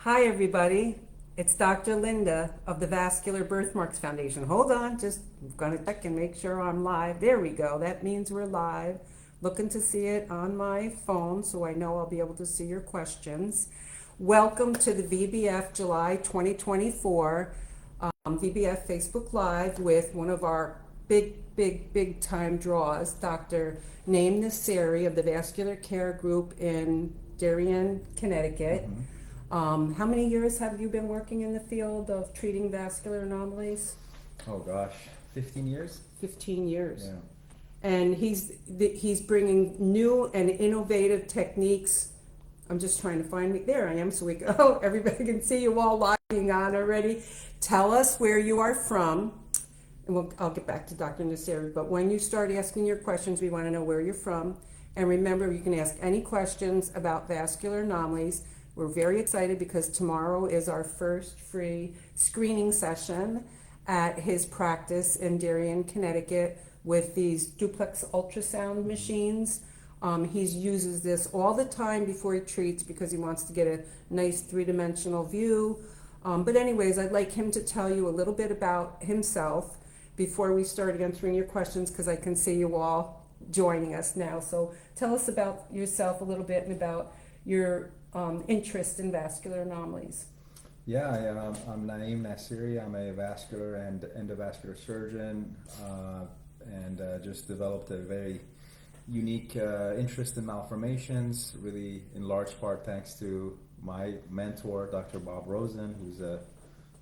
Hi, everybody. It's Dr. Linda of the Vascular Birthmarks Foundation. Hold on, just going to check and make sure I'm live. There we go. That means we're live. Looking to see it on my phone so I know I'll be able to see your questions. Welcome to the VBF July 2024 VBF Facebook Live with one of our big time draws, Dr. Nassiri of the Vascular Care Group in Darien, Connecticut. How many years have you been working in the field of treating vascular anomalies? Oh gosh, 15 years? 15 years. Yeah. And he's bringing new and innovative techniques. I'm just trying to find me. There I am, so we go. Oh, everybody can see you all logging on already. Tell us where you are from, and I'll get back to Dr. Nassiri. But when you start asking your questions, we want to know where you're from. And remember, you can ask any questions about vascular anomalies. We're very excited because tomorrow is our first free screening session at his practice in Darien, Connecticut with these duplex ultrasound machines. He uses this all the time before he treats because he wants to get a nice three-dimensional view. But anyways, I'd like him to tell you a little bit about himself before we start answering your questions because I can see you all joining us now. So tell us about yourself a little bit and about your interest in vascular anomalies. Yeah, I'm Nassiri. I'm a vascular and endovascular surgeon, and just developed a very unique interest in malformations, really in large part thanks to my mentor, Dr. Bob Rosen, who's an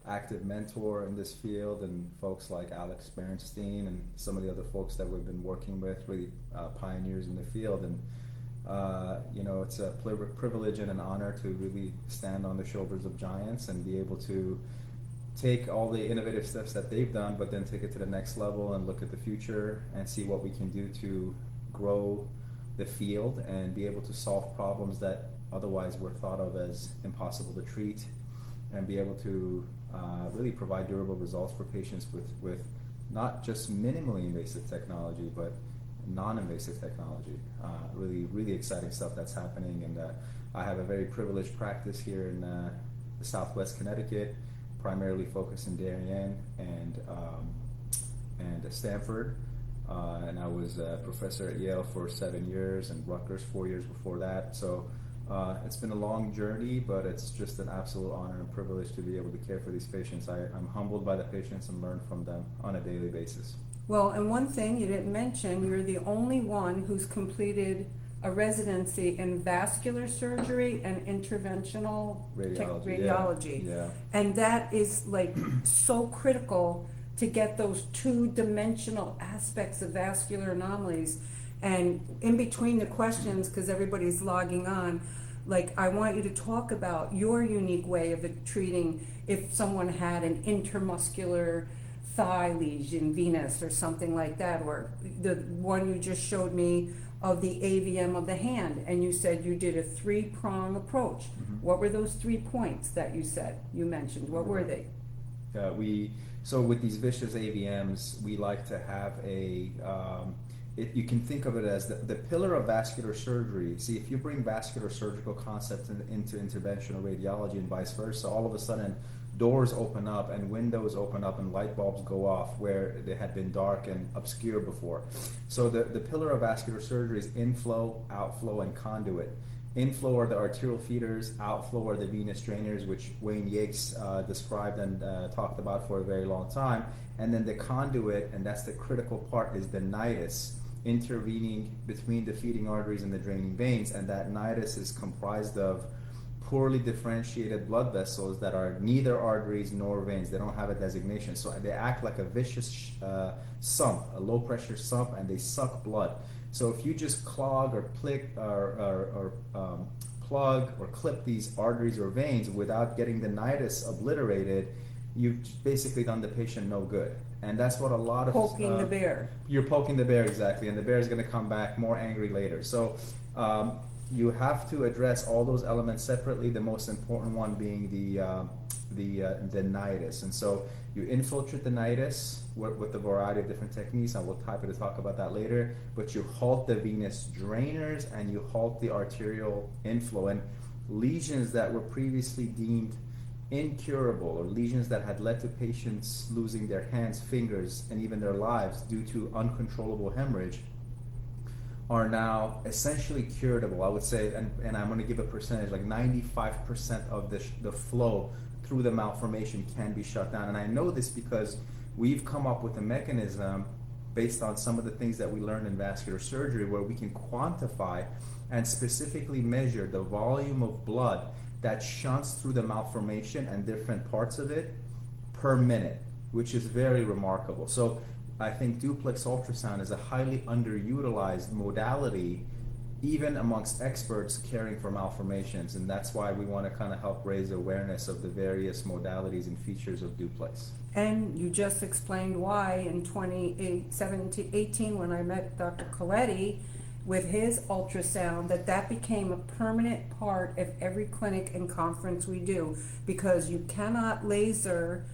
active mentor in this field, and folks like Alex Berenstein and some of the other folks that we've been working with, really pioneers in the field. And it's a privilege and an honor to really stand on the shoulders of giants and be able to take all the innovative steps that they've done, but then take it to the next level and look at the future and see what we can do to grow the field and be able to solve problems that otherwise were thought of as impossible to treat, and be able to really provide durable results for patients with not just minimally invasive technology, but non-invasive technology. Really exciting stuff that's happening, and I have a very privileged practice here in the Southwest Connecticut, primarily focused in Darien and Stanford. And I was a professor at Yale for 7 years and Rutgers 4 years before that. So it's been a long journey, but it's just an absolute honor and privilege to be able to care for these patients. I'm humbled by the patients and learn from them on a daily basis. Well, and one thing you didn't mention, you're the only one who's completed a residency in vascular surgery and interventional radiology. Yeah. And that is like so critical to get those two-dimensional aspects of vascular anomalies. And in between the questions, because everybody's logging on, like I want you to talk about your unique way of treating if someone had an intermuscular thigh lesion, venous, or something like that, or the one you just showed me of the AVM of the hand, and you said you did a three-prong approach. Mm-hmm. What were those 3 points that you mentioned? What were they? So with these vicious AVMs, we like to have you can think of it as the pillar of vascular surgery. See, if you bring vascular surgical concepts into interventional radiology and vice versa, all of a sudden doors open up and windows open up and light bulbs go off where they had been dark and obscure before. So the pillar of vascular surgery is inflow, outflow, and conduit. Inflow are the arterial feeders, outflow are the venous drainers, which Wayne Yates described and talked about for a very long time. And then the conduit, and that's the critical part, is the nidus, intervening between the feeding arteries and the draining veins. And that nidus is comprised of poorly differentiated blood vessels that are neither arteries nor veins. They don't have a designation. So they act like a vicious sump, a low pressure sump, and they suck blood. So if you just clog or plug or clip these arteries or veins without getting the nidus obliterated, you've basically done the patient no good. And that's what a lot of Poking the bear. You're poking the bear, exactly, and the bear is going to come back more angry later. So you have to address all those elements separately, the most important one being the nidus. And so you infiltrate the nidus with a variety of different techniques, and we'll happy to talk about that later, but you halt the venous drainers and you halt the arterial inflow. And lesions that were previously deemed incurable, or lesions that had led to patients losing their hands, fingers, and even their lives due to uncontrollable hemorrhage, are now essentially curatable. I would say, and I'm going to give a percentage, like 95% of the flow through the malformation can be shut down. And I know this because we've come up with a mechanism based on some of the things that we learned in vascular surgery, where we can quantify and specifically measure the volume of blood that shunts through the malformation and different parts of it per minute, which is very remarkable. So I think duplex ultrasound is a highly underutilized modality, even amongst experts caring for malformations, and that's why we want to kind of help raise awareness of the various modalities and features of duplex. And you just explained why in 2018, when I met Dr. Coletti with his ultrasound, that became a permanent part of every clinic and conference we do, because you cannot laser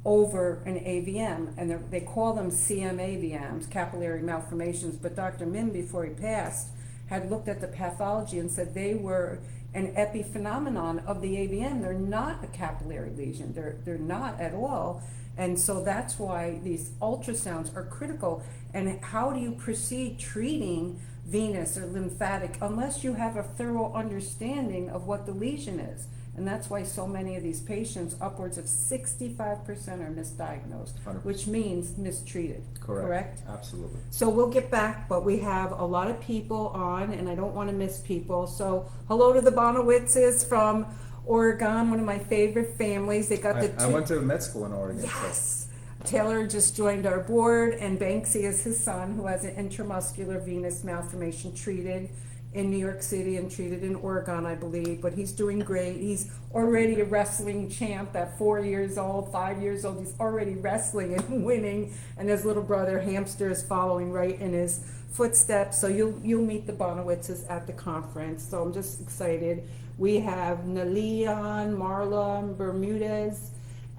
over an AVM, and they call them CMAVMs, capillary malformations, but Dr. Min, before he passed, had looked at the pathology and said they were an epiphenomenon of the AVM. They're not a capillary lesion. They're not at all. And so that's why these ultrasounds are critical. And how do you proceed treating venous or lymphatic unless you have a thorough understanding of what the lesion is? And that's why so many of these patients, upwards of 65%, are misdiagnosed, 100%. which means mistreated. Correct? Absolutely. So we'll get back, but we have a lot of people on, and I don't want to miss people. So hello to the Bonowitzes from Oregon, one of my favorite families. They got I went to med school in Oregon. Yes. Taylor just joined our board, and Banksy is his son, who has an intramuscular venous malformation treated in New York City and treated in Oregon, I believe, but he's doing great. He's already a wrestling champ at 4 years old, 5 years old. He's already wrestling and winning, and his little brother Hamster is following right in his footsteps. So you'll meet the Bonowitzes at the conference. So I'm just excited. We have Nalian, Marla, Bermudez,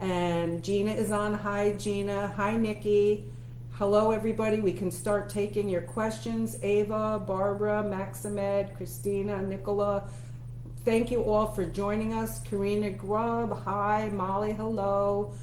and Gina is on. Hi, Gina. Hi, Nikki. Hello, everybody. We can start taking your questions. Ava, Barbara, Maximed, Christina, Nicola. Thank you all for joining us. Karina Grubb. Hi. Molly, hello.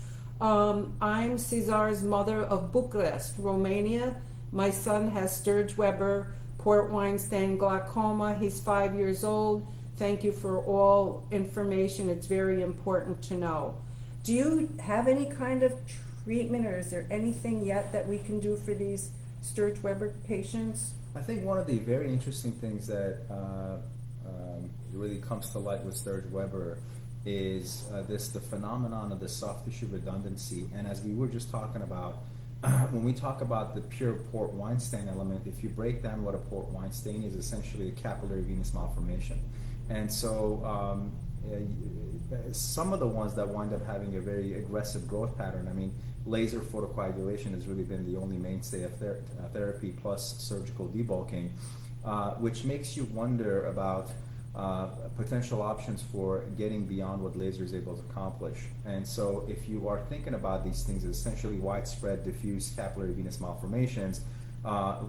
I'm Cesar's mother of Bucharest, Romania. My son has Sturge-Weber, Port Weinstein glaucoma. He's 5 years old. Thank you for all information. It's very important to know. Do you have any kind of treatment, or is there anything yet that we can do for these Sturge-Weber patients? I think one of the very interesting things that really comes to light with Sturge-Weber is the phenomenon of the soft tissue redundancy. And as we were just talking about, when we talk about the pure Port Weinstein element, if you break down what a Port Weinstein is, essentially a capillary venous malformation. And so some of the ones that wind up having a very aggressive growth pattern, I mean, laser photocoagulation has really been the only mainstay of therapy, plus surgical debulking, which makes you wonder about potential options for getting beyond what laser is able to accomplish. And so if you are thinking about these things as essentially widespread diffuse capillary venous malformations,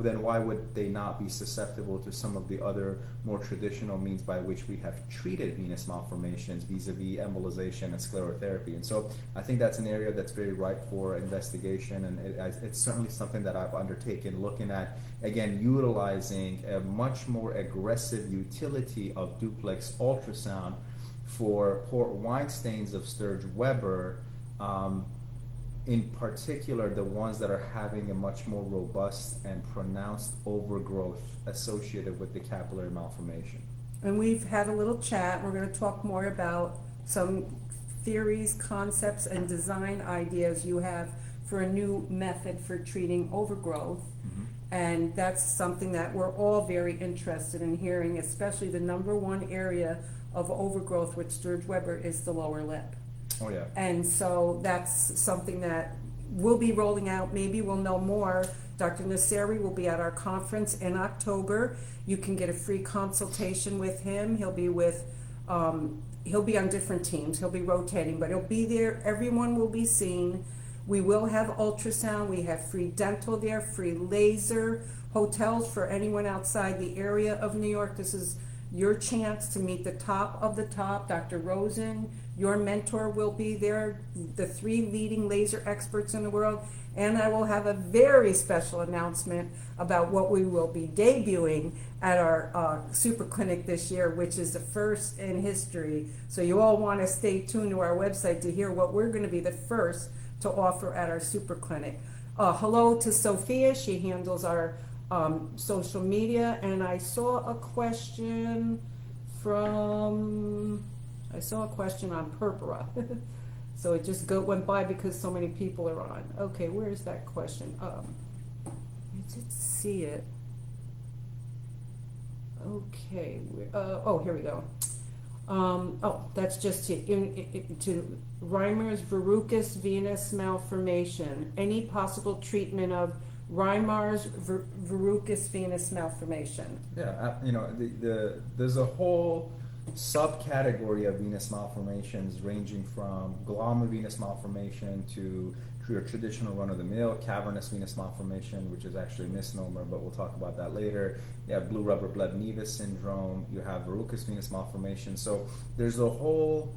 then why would they not be susceptible to some of the other more traditional means by which we have treated venous malformations vis-a-vis embolization and sclerotherapy? And so I think that's an area that's very ripe for investigation, and it's certainly something that I've undertaken, looking at, again, utilizing a much more aggressive utility of duplex ultrasound for Port Weinsteins of Sturge-Weber, in particular the ones that are having a much more robust and pronounced overgrowth associated with the capillary malformation. And we've had a little chat. We're going to talk more about some theories, concepts, and design ideas you have for a new method for treating overgrowth. Mm-hmm. And that's something that we're all very interested in hearing, especially the number one area of overgrowth with Sturge-Weber is the lower lip. Oh yeah. And so that's something that we'll be rolling out. Maybe we'll know more. Dr. Nassiri will be at our conference in October. You can get a free consultation with him. He'll be on different teams. He'll be rotating, but he'll be there. Everyone will be seen. We will have ultrasound. We have free dental there, free laser, hotels for anyone outside the area of New York. This is your chance to meet the top of the top. Dr. Rosen, your mentor, will be there, the 3 leading laser experts in the world, and I will have a very special announcement about what we will be debuting at our super clinic this year, which is the first in history. So you all want to stay tuned to our website to hear what we're going to be the first to offer at our super clinic. Hello to Sophia, she handles our social media, and I saw a question on Purpura. So it just went by because so many people are on. Okay, where is that question? I did see it. Okay, here we go. That's just to Reimer's verrucous venous malformation. Any possible treatment of Reimer's verrucous venous malformation? Yeah, there's a whole subcategory of venous malformations ranging from glomerulovenous malformation to your traditional run-of-the-mill cavernous venous malformation, which is actually a misnomer, but we'll talk about that later. You have blue rubber blood nevus syndrome, you have verrucous venous malformation. So there's a whole,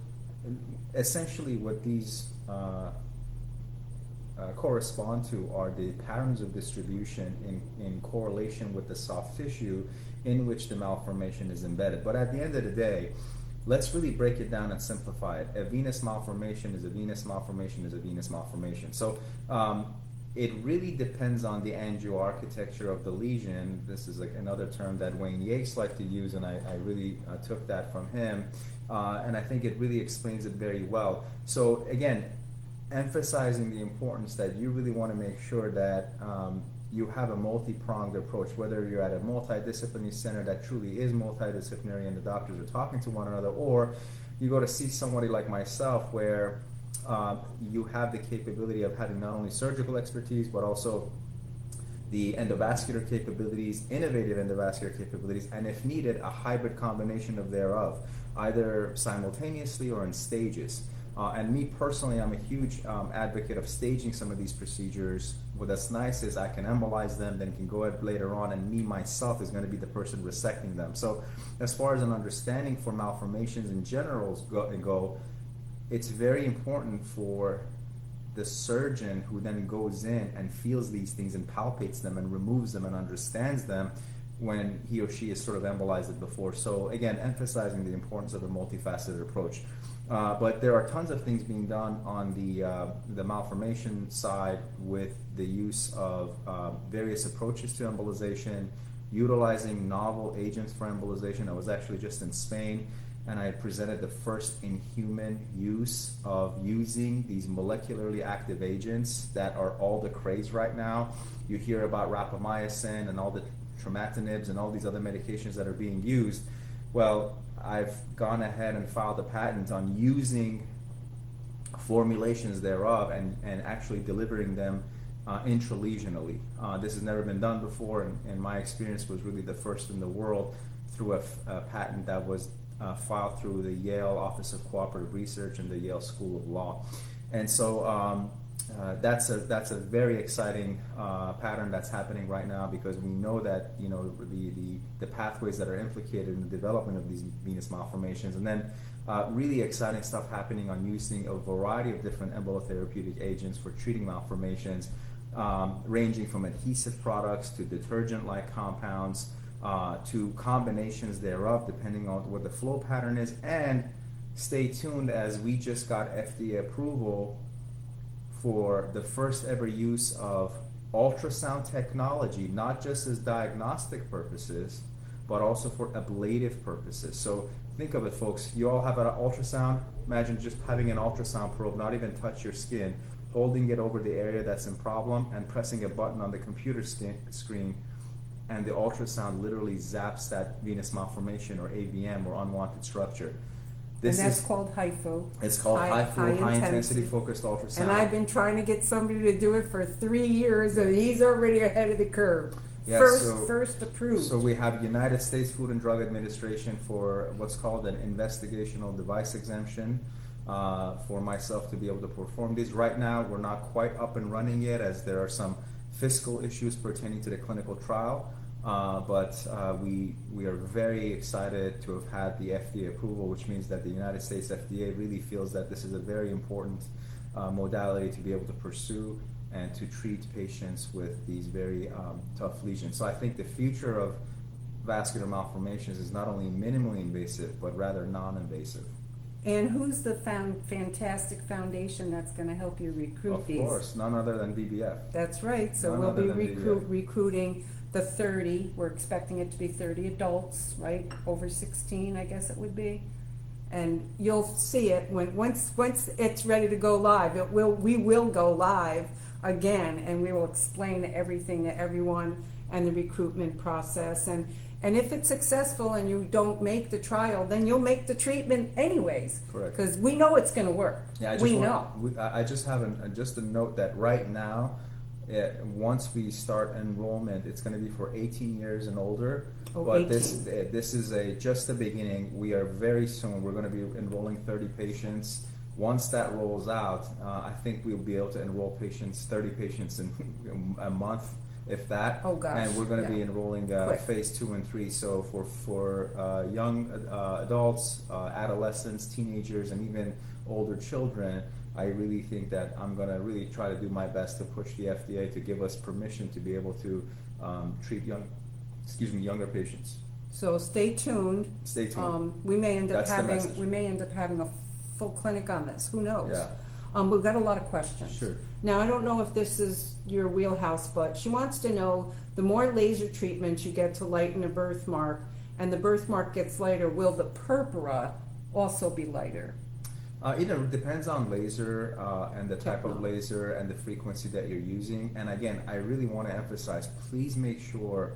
essentially what these correspond to are the patterns of distribution in correlation with the soft tissue in which the malformation is embedded. But at the end of the day, let's really break it down and simplify it. A venous malformation is a venous malformation is a venous malformation. So it really depends on the angioarchitecture of the lesion. This is like another term that Wayne Yates liked to use, and I really took that from him. And I think it really explains it very well. So again, emphasizing the importance that you really want to make sure that you have a multi-pronged approach, whether you're at a multidisciplinary center that truly is multidisciplinary and the doctors are talking to one another, or you go to see somebody like myself where you have the capability of having not only surgical expertise but also the endovascular capabilities, innovative endovascular capabilities, and if needed, a hybrid combination of thereof, either simultaneously or in stages. And me personally, I'm a huge advocate of staging some of these procedures. What's nice is I can embolize them, then can go ahead later on, and me myself is going to be the person resecting them. So as far as an understanding for malformations in general go, it's very important for the surgeon who then goes in and feels these things and palpates them and removes them and understands them when he or she has sort of embolized it before. So again, emphasizing the importance of a multifaceted approach. But there are tons of things being done on the malformation side with the use of various approaches to embolization, utilizing novel agents for embolization. I was actually just in Spain, and I presented the first in-human use of using these molecularly active agents that are all the craze right now. You hear about rapamycin and all the trametinibs and all these other medications that are being used. Well, I've gone ahead and filed a patent on using formulations thereof and actually delivering them intralesionally. This has never been done before, and my experience was really the first in the world through a patent that was filed through the Yale Office of Cooperative Research and the Yale School of Law. And so that's a very exciting pattern that's happening right now, because we know that the pathways that are implicated in the development of these venous malformations, and then really exciting stuff happening on using a variety of different embolotherapeutic agents for treating malformations, ranging from adhesive products to detergent-like compounds to combinations thereof, depending on what the flow pattern is. And stay tuned, as we just got FDA approval for the first ever use of ultrasound technology, not just as diagnostic purposes, but also for ablative purposes. So think of it, folks. You all have an ultrasound. Imagine just having an ultrasound probe not even touch your skin, holding it over the area that's in problem and pressing a button on the computer screen, and the ultrasound literally zaps that venous malformation or AVM or unwanted structure. And that's called HIFU. It's called HIFU, high intensity focused ultrasound. And I've been trying to get somebody to do it for 3 years, and he's already ahead of the curve. Yeah, first approved. So we have United States Food and Drug Administration for what's called an investigational device exemption for myself to be able to perform these. Right now, we're not quite up and running yet, as there are some fiscal issues pertaining to the clinical trial. We are very excited to have had the FDA approval, which means that the United States FDA really feels that this is a very important modality to be able to pursue and to treat patients with these very tough lesions. So I think the future of vascular malformations is not only minimally invasive, but rather non-invasive. And who's the fantastic foundation that's going to help you recruit these? Of course, none other than VBF. That's right. So None we'll other be than VBF. recruiting the 30. We're expecting it to be 30 adults, right? Over 16, I guess it would be. And you'll see it once it's ready to go live. We will go live again, and we will explain everything to everyone and the recruitment process. And if it's successful and you don't make the trial, then you'll make the treatment anyways. Correct. Because we know it's going to work. Yeah, I just have just a note that right now, once we start enrollment, it's going to be for 18 years and older. Oh, but 18. this is just the beginning. We are very soon. We're going to be enrolling 30 patients. Once that rolls out, I think we'll be able to enroll 30 patients in a month, if that. Oh gosh. And we're going to be enrolling phase 2 and 3. So for young adults, adolescents, teenagers, and even older children, I really think that I'm going to really try to do my best to push the FDA to give us permission to be able to treat younger patients. So stay tuned. Stay tuned. We may end up That's the message. having a full clinic on this. Who knows? Yeah. We've got a lot of questions. Sure. Now, I don't know if this is your wheelhouse, but she wants to know, the more laser treatments you get to lighten a birthmark, and the birthmark gets lighter, will the purpura also be lighter? It depends on laser and the type of Technology. laser and the frequency that you're using. And again, I really want to emphasize, please make sure,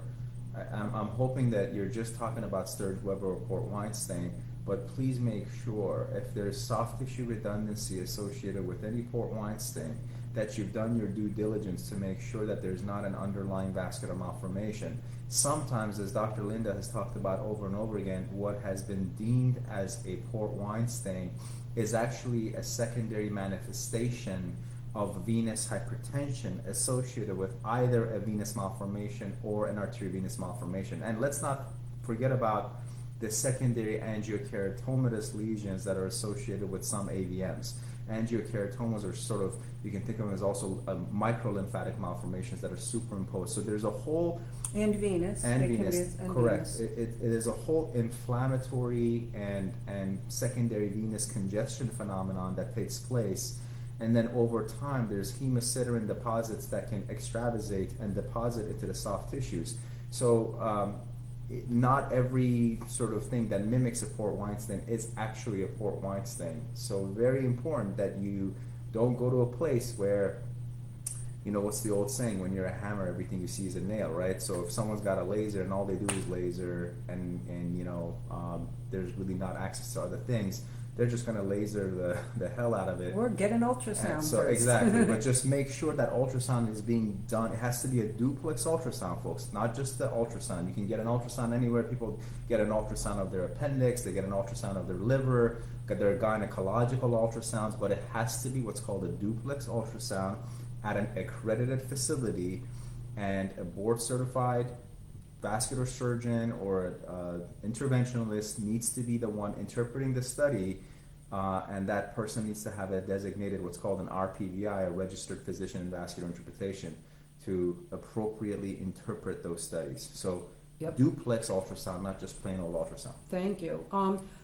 I'm hoping that you're just talking about Sturge-Weber or Port-Weinstein, but please make sure if there's soft tissue redundancy associated with any Port-Weinstein, that you've done your due diligence to make sure that there's not an underlying vascular malformation. Sometimes, as Dr. Linda has talked about over and over again, what has been deemed as a Port-Weinstein is actually a secondary manifestation of venous hypertension associated with either a venous malformation or an arteriovenous malformation. And let's not forget about the secondary angiokeratomatous lesions that are associated with some AVMs. Angiokeratomas are sort of, you can think of them as also microlymphatic malformations that are superimposed. So there's a whole... And venous. Correct. It is a whole inflammatory and secondary venous congestion phenomenon that takes place. And then over time, there's hemosiderin deposits that can extravasate and deposit into the soft tissues. So not every sort of thing that mimics a Port-Weinstein is actually a Port-Weinstein. So very important that you don't go to a place where, you know, what's the old saying, when you're a hammer, everything you see is a nail, right? So if someone's got a laser and all they do is laser and you know, there's really not access to other things, they're just going to laser the hell out of it. Or get an ultrasound. And so first. exactly, but just make sure that ultrasound is being done. It has to be a duplex ultrasound, folks, not just the ultrasound. You can get an ultrasound anywhere. People get an ultrasound of their appendix, they get an ultrasound of their liver, get their gynecological ultrasounds, but it has to be what's called a duplex ultrasound at an accredited facility, and a board-certified vascular surgeon or interventionalist needs to be the one interpreting the study, and that person needs to have a designated, what's called an RPVI, a registered physician in vascular interpretation, to appropriately interpret those studies. So duplex ultrasound, not just plain old ultrasound. Thank you.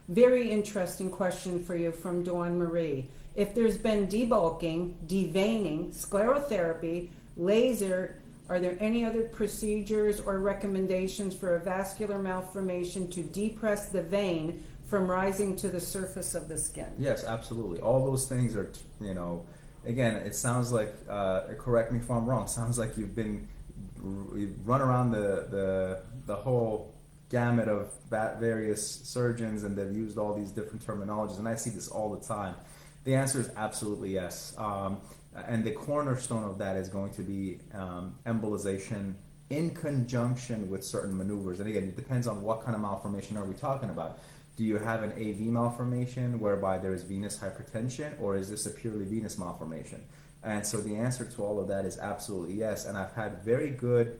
Very interesting question for you from Dawn Marie. If there's been debulking, deveining, sclerotherapy, laser, are there any other procedures or recommendations for a vascular malformation to depress the vein from rising to the surface of the skin? Yes, absolutely. All those things are, you know, again, it sounds like, correct me if I'm wrong, sounds like you've run around the whole gamut of various surgeons, and they've used all these different terminologies, and I see this all the time. The answer is absolutely yes. And the cornerstone of that is going to be embolization in conjunction with certain maneuvers. And again, it depends on what kind of malformation are we talking about. Do you have an AV malformation whereby there is venous hypertension, or is this a purely venous malformation? And so the answer to all of that is absolutely yes. And I've had very good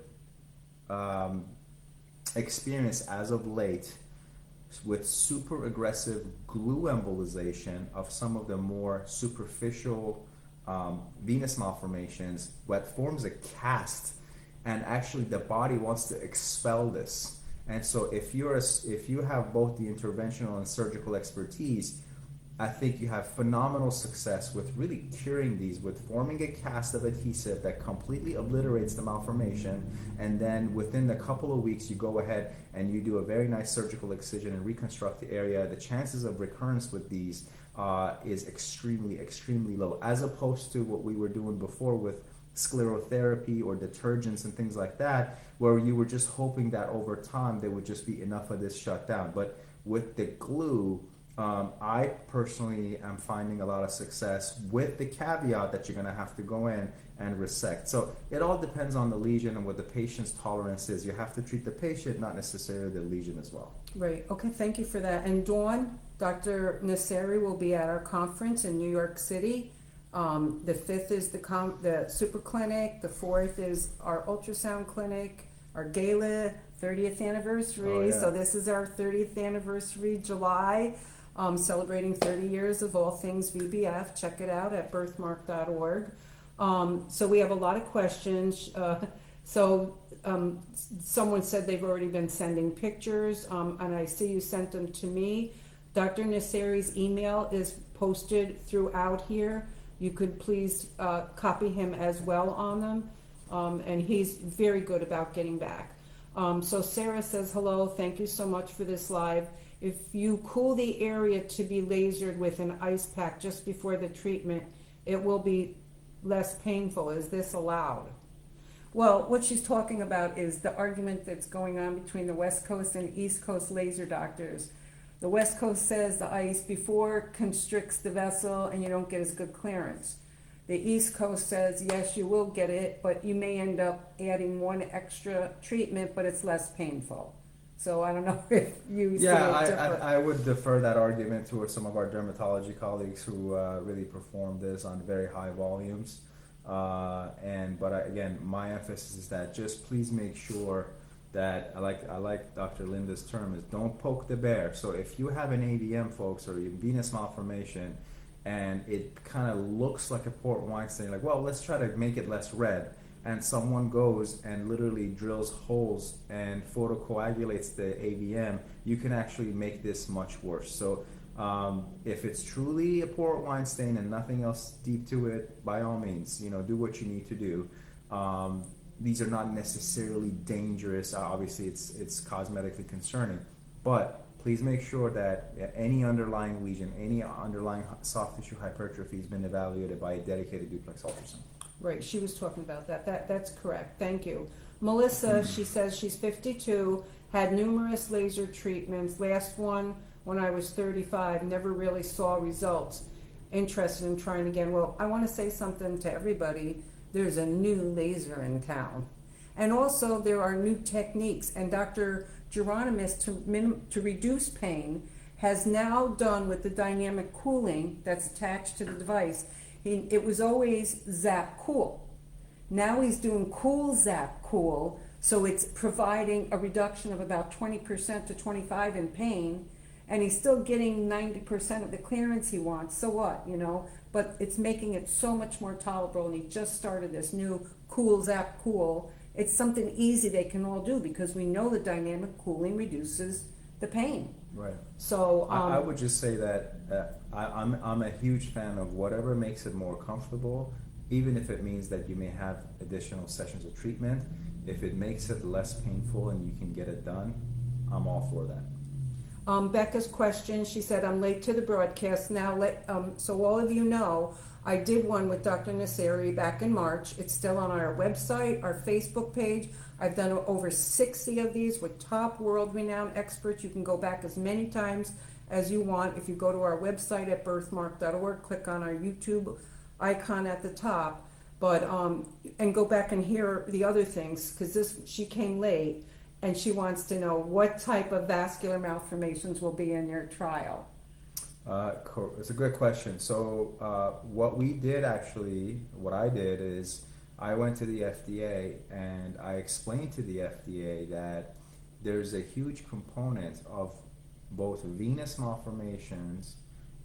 experienced as of late with super aggressive glue embolization of some of the more superficial venous malformations, what forms a cast, and actually the body wants to expel this. And so if you have both the interventional and surgical expertise, I think you have phenomenal success with really curing these, with forming a cast of adhesive that completely obliterates the malformation, and then within a couple of weeks you go ahead and you do a very nice surgical excision and reconstruct the area. The chances of recurrence with these is extremely, extremely low, as opposed to what we were doing before with sclerotherapy or detergents and things like that, where you were just hoping that over time there would just be enough of this shut down. But with the glue, I personally am finding a lot of success, with the caveat that you're going to have to go in and resect. So it all depends on the lesion and what the patient's tolerance is. You have to treat the patient, not necessarily the lesion as well. Right. Okay. Thank you for that. And Dawn, Dr. Nassiri will be at our conference in New York City. The 5th is the super clinic. The 4th is our ultrasound clinic, our gala 30th anniversary. Oh, yeah. So this is our 30th anniversary, July. Celebrating 30 years of all things VBF. Check it out at birthmark.org. So we have a lot of questions. Someone said they've already been sending pictures, and I see you sent them to me. Dr. Nassiri's email is posted throughout here. You could please copy him as well on them, and he's very good about getting back. So Sarah says, hello, thank you so much for this live. If you cool the area to be lasered with an ice pack just before the treatment, it will be less painful. Is this allowed? Well, what she's talking about is the argument that's going on between the West Coast and East Coast laser doctors. The West Coast says the ice before constricts the vessel and you don't get as good clearance. The East Coast says, yes, you will get it, but you may end up adding one extra treatment, but it's less painful. So I don't know if you see it different. I would defer that argument to some of our dermatology colleagues who really perform this on very high volumes. Again, my emphasis is that just please make sure that I like Dr. Linda's term is don't poke the bear. So if you have an AVM, folks, or a venous malformation, and it kind of looks like a port wine stain, like, well, let's try to make it less red. And someone goes and literally drills holes and photocoagulates the AVM, you can actually make this much worse. So if it's truly a port wine stain and nothing else deep to it, by all means, do what you need to do. These are not necessarily dangerous. Obviously, it's cosmetically concerning, but please make sure that any underlying lesion, any underlying soft tissue hypertrophy has been evaluated by a dedicated duplex ultrasound. Right, she was talking about that. That's correct. Thank you. Melissa, she says she's 52, had numerous laser treatments. Last one when I was 35, never really saw results. Interested in trying again. Well, I want to say something to everybody. There's a new laser in town. And also there are new techniques. And Dr. Geronimus, to reduce pain, has now done with the dynamic cooling that's attached to the device. It was always zap cool. Now he's doing cool zap cool, so it's providing a reduction of about 20% to 25% in pain, and he's still getting 90% of the clearance he wants. So what, But it's making it so much more tolerable, and he just started this new cool zap cool. It's something easy they can all do because we know the dynamic cooling reduces the pain. Right. So I would just say that I'm a huge fan of whatever makes it more comfortable, even if it means that you may have additional sessions of treatment. If it makes it less painful and you can get it done, I'm all for that. Becca's question, she said, I'm late to the broadcast now. So all of you know, I did one with Dr. Nassiri back in March. It's still on our website, our Facebook page. I've done over 60 of these with top world-renowned experts. You can go back as many times as you want. If you go to our website at birthmark.org, click on our YouTube icon at the top, and go back and hear the other things, because she came late and she wants to know what type of vascular malformations will be in your trial. It's a good question. So what I did is I went to the FDA and I explained to the FDA that there's a huge component of both venous malformations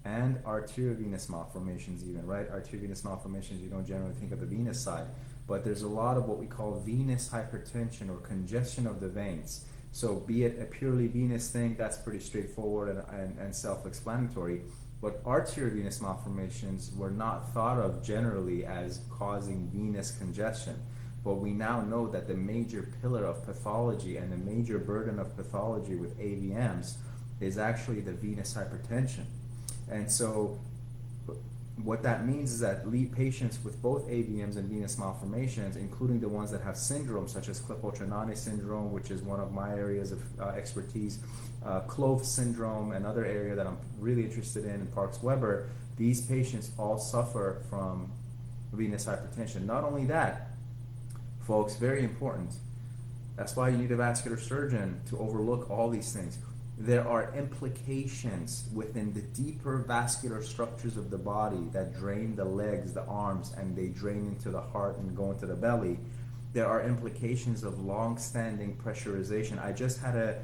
and arteriovenous malformations even, right? Arteriovenous malformations, you don't generally think of the venous side, but there's a lot of what we call venous hypertension or congestion of the veins. So be it a purely venous thing, that's pretty straightforward and self-explanatory, but arteriovenous malformations were not thought of generally as causing venous congestion. But we now know that the major pillar of pathology and the major burden of pathology with AVMs is actually the venous hypertension. And so what that means is that patients with both AVMs and venous malformations, including the ones that have syndromes such as Klippel-Trenaunay syndrome, which is one of my areas of expertise, Clove syndrome, another area that I'm really interested in Parks-Weber, these patients all suffer from venous hypertension. Not only that, folks, very important, that's why you need a vascular surgeon to overlook all these things. There are implications within the deeper vascular structures of the body that drain the legs, the arms, and they drain into the heart and go into the belly. There are implications of long-standing pressurization. I just had a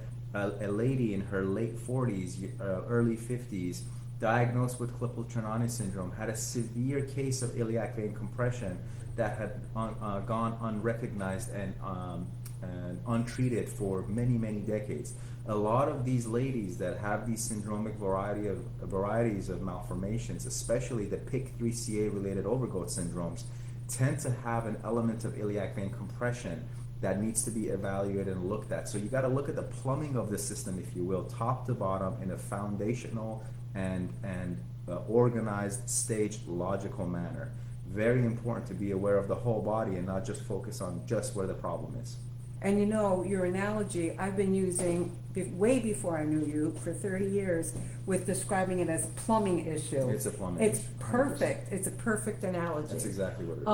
lady in her late 40s, early 50s, diagnosed with Klippel-Trenaunay syndrome, had a severe case of iliac vein compression that had gone unrecognized and untreated for many, many decades. A lot of these ladies that have these syndromic varieties of malformations, especially the PIK3CA related overgrowth syndromes, tend to have an element of iliac vein compression that needs to be evaluated and looked at. So you got to look at the plumbing of the system, if you will, top to bottom, in a foundational and organized, staged, logical manner. Very important to be aware of the whole body and not just focus on just where the problem is. And you know, your analogy, I've been using way before I knew you, for 30 years, with describing it as plumbing issue. It's a plumbing It's issue. perfect. It's a perfect analogy. That's exactly what it is.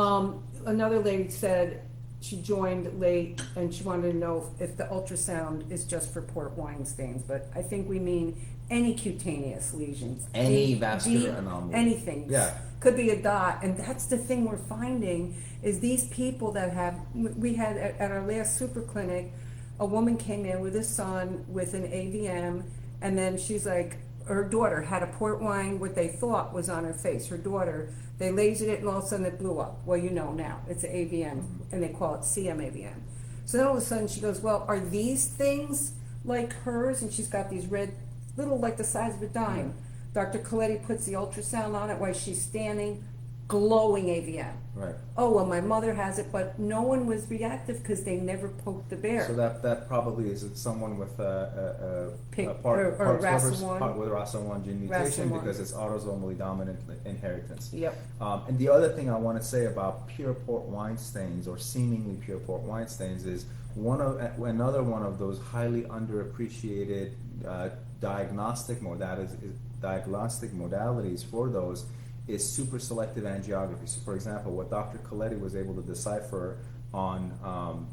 Another lady said she joined late and she wanted to know if the ultrasound is just for port wine stains, but I think we mean any cutaneous lesions. Any vascular anomaly. Anything. Yeah. Could be a dot, and that's the thing we're finding is these people that have, we had at our last super clinic, a woman came in with a son with an AVM, and then she's like, her daughter had a port wine, what they thought was on her face. Her daughter, they lasered it and all of a sudden it blew up. Well, you know now, it's an AVM, and they call it CM-AVM. So then all of a sudden she goes, well, are these things like hers? And she's got these red, little like the size of a dime. Dr. Coletti puts the ultrasound on it while she's standing, glowing AVM. Right. Oh, well, my mother has it, but no one was reactive because they never poked the bear. So that probably is someone with a RAS1 gene mutation because it's autosomally dominant inheritance. Yep. And the other thing I want to say about pure port wine stains or seemingly pure port wine stains is another one of those highly underappreciated diagnostic modalities for those is super selective angiography. So for example, what Dr. Coletti was able to decipher on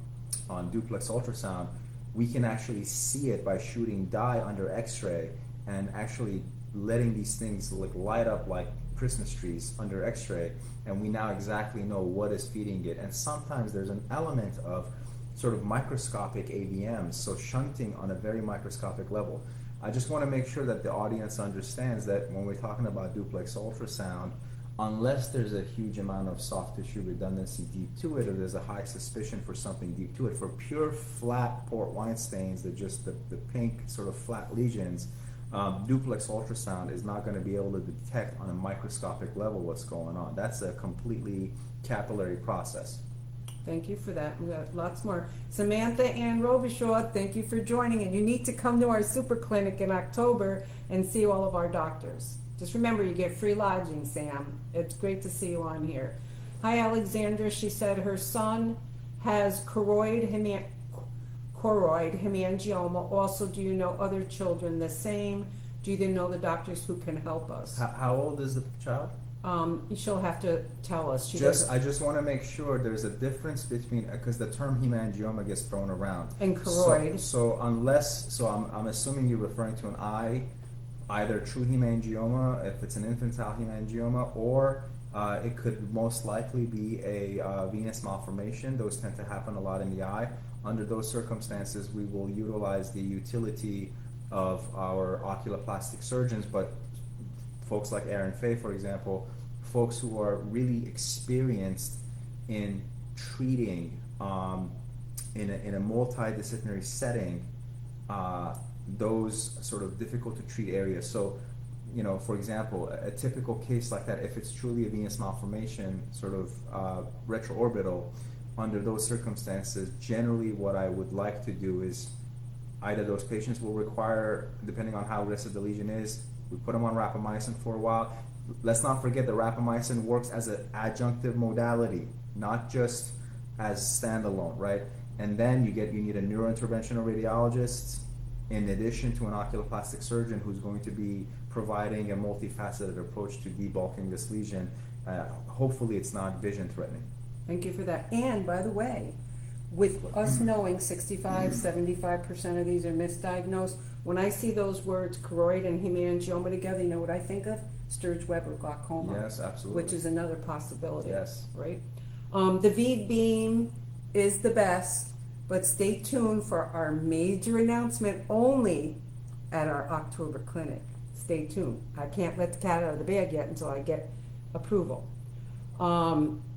duplex ultrasound, we can actually see it by shooting dye under x-ray and actually letting these things light up like Christmas trees under x-ray, and we now exactly know what is feeding it. And sometimes there's an element of sort of microscopic AVMs, so shunting on a very microscopic level. I just want to make sure that the audience understands that when we're talking about duplex ultrasound, unless there's a huge amount of soft tissue redundancy deep to it, or there's a high suspicion for something deep to it, for pure flat port wine stains, that just the pink sort of flat lesions, duplex ultrasound is not going to be able to detect on a microscopic level what's going on. That's a completely capillary process. Thank you for that. We got lots more. Samantha Ann Robichaud, thank you for joining. And you need to come to our super clinic in October and see all of our doctors. Just remember, you get free lodging, Sam. It's great to see you on here. Hi, Alexandra. She said her son has choroid hemangioma. Also, do you know other children the same? Do you know the doctors who can help us? How old is the child? She'll have to tell us. I just want to make sure there's a difference between, because the term hemangioma gets thrown around. And choroid. I'm assuming you're referring to either true hemangioma, if it's an infantile hemangioma, or it could most likely be a venous malformation. Those tend to happen a lot in the eye. Under those circumstances, we will utilize the utility of our oculoplastic surgeons, but folks like Aaron Fay, for example, folks who are really experienced in treating in a multidisciplinary setting those sort of difficult to treat areas. So, for example, a typical case like that, if it's truly a venous malformation, sort of retroorbital, under those circumstances, generally what I would like to do is either those patients will require, depending on how aggressive the lesion is, we put them on rapamycin for a while. Let's not forget the rapamycin works as an adjunctive modality, not just as standalone, right? And then you need a neurointerventional radiologist in addition to an oculoplastic surgeon who's going to be providing a multifaceted approach to debulking this lesion. Hopefully it's not vision threatening. Thank you for that. And by the way, with us knowing 65-75% of these are misdiagnosed, when I see those words choroid and hemangioma together, you know what I think of? Sturge-Weber glaucoma. Yes, absolutely. Which is another possibility. Yes. Right? The V-beam is the best, but stay tuned for our major announcement only at our October clinic. Stay tuned. I can't let the cat out of the bag yet until I get approval.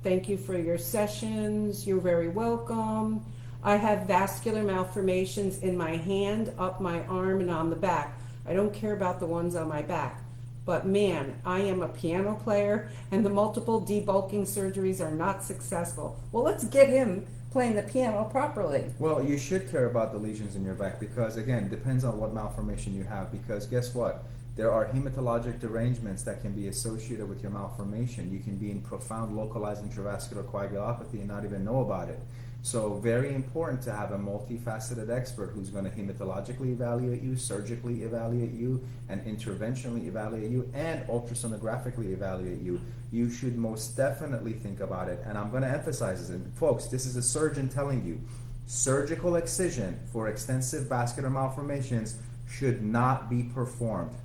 Thank you for your sessions. You're very welcome. I have vascular malformations in my hand, up my arm, and on the back. I don't care about the ones on my back. But man, I am a piano player, and the multiple debulking surgeries are not successful. Well, let's get him playing the piano properly. Well, you should care about the lesions in your back because, again, it depends on what malformation you have. Because guess what? There are hematologic derangements that can be associated with your malformation. You can be in profound localized intravascular coagulopathy and not even know about it. So very important to have a multifaceted expert who's going to hematologically evaluate you, surgically evaluate you, and interventionally evaluate you, and ultrasonographically evaluate you. You should most definitely think about it. And I'm going to emphasize this. And folks, this is a surgeon telling you, surgical excision for extensive vascular malformations should not be performed.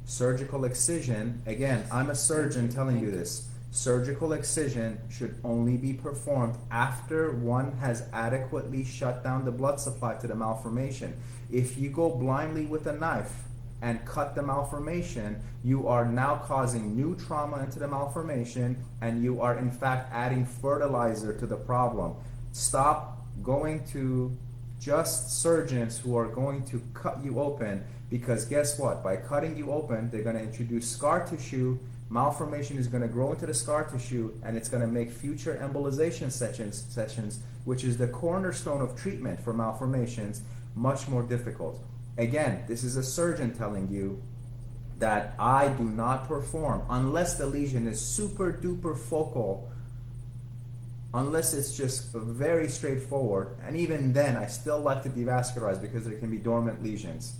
Surgical excision, again, I'm a surgeon telling you this. Surgical excision should only be performed after one has adequately shut down the blood supply to the malformation. If you go blindly with a knife and cut the malformation, you are now causing new trauma into the malformation, and you are in fact adding fertilizer to the problem. Stop going to just surgeons who are going to cut you open, because guess what? By cutting you open, they're going to introduce scar tissue. Malformation is going to grow into the scar tissue, and it's going to make future embolization sessions, which is the cornerstone of treatment for malformations, much more difficult. Again, this is a surgeon telling you that I do not perform unless the lesion is super duper focal, unless it's just very straightforward, and even then I still like to devascularize because there can be dormant lesions.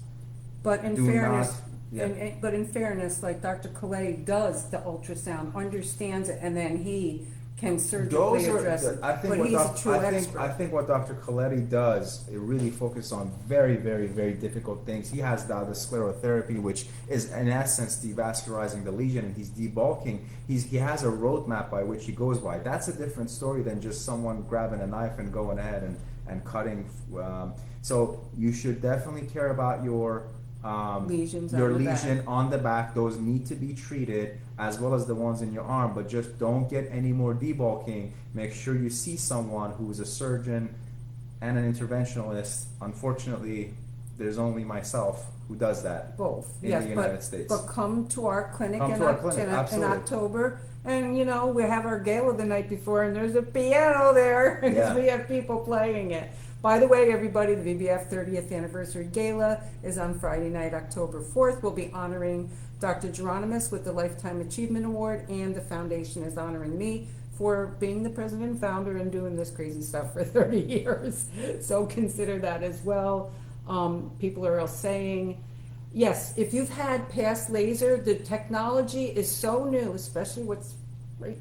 But in Do fairness, not- yeah. but in fairness, like Dr. Coletti does the ultrasound, understands it, and then he can surgically address it. I think But what he's a Doc- true I think, expert. I think what Dr. Coletti does, it really focuses on very, very, very difficult things. He has the sclerotherapy, which is in essence devascularizing the lesion, and he's debulking. He has a roadmap by which he goes by. That's a different story than just someone grabbing a knife and going ahead and cutting. So you should definitely care about your Lesions your on the back. lesion on the back. Those need to be treated, as well as the ones in your arm, but just don't get any more debulking. Make sure you see someone who is a surgeon and an interventionalist. Unfortunately, there's only myself who does that. Both, in yes, the United States. but come to our clinic Come in to our clinic, in absolutely. October, and we have our gala the night before, and there's a piano there, because Yeah. we have people playing it. By the way, everybody, the VBF 30th Anniversary Gala is on Friday night, October 4th. We'll be honoring Dr. Geronimus with the Lifetime Achievement Award, and the foundation is honoring me for being the president and founder and doing this crazy stuff for 30 years. So consider that as well. People are all saying, yes, if you've had past laser, the technology is so new, especially what's right